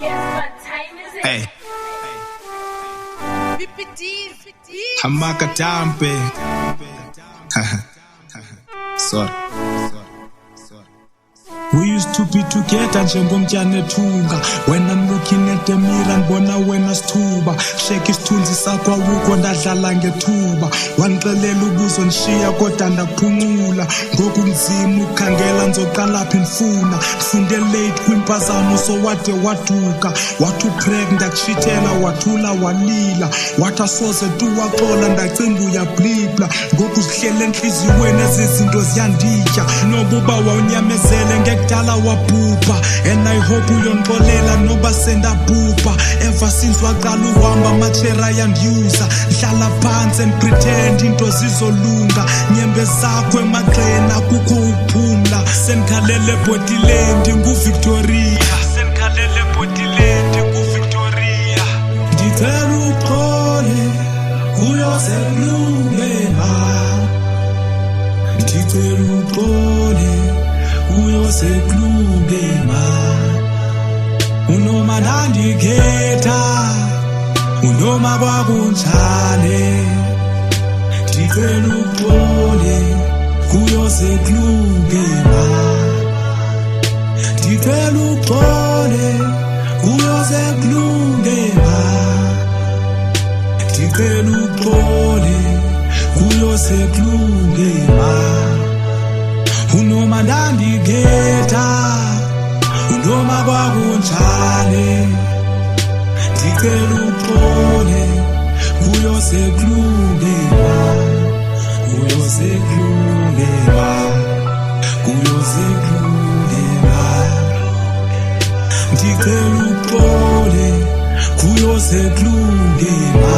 Hey. Hamaka Tampe. Sorry. We used to be together njengomtyane thunga. When I'm looking at the mirror ngibona wena sithuba. Shake isithunzi sakho awukho ndadlala ngethuba. Wangixelela ubuzondishiya kodwa ndakuphunqula. Ngoku nzima ukhangela nzoqalaphi ndifuna. Ndifunde late kwimpazamo so wade waduka. Wathi upreg ndakutshithela wathula walila. Wathi asoze tu waxola ndacinga uyablibla. Ngoku zihlele entliziyweni ezi zinto ziyanditya. Nobuba wawunyamezele ngekudala wabhubha. And I hope uyondixolela noba sendabhubha. Ever since waqala uhamba amatshera yandiuza. Ndhlala phansi and pretend into zizolunga. Nyembe zakho emagxeni akukho ukuphumla. Sendikhalele ebhotileni nguVictoria. Sendikhalele ebhotileni nguVictoria. Ndicela uxole kuyoze kulunge ma. Ndicela uxole kuyoze kulunge ma. Unoma nandikhetha unoma kwakunjani. Ndicela uxole kuyoze kulunge ma. Ndicela uxole kuyoze kulunge ma. Ndicela uxole kuyoze kulunge ma. Unoma nandikhetha unoma kwakunjani. Ndicela uxole kuyoze kulunge ma. Kuyoze kulunge ma. Kuyoze kulunge ma. Ndicela uxole kuyoze kulunge ma.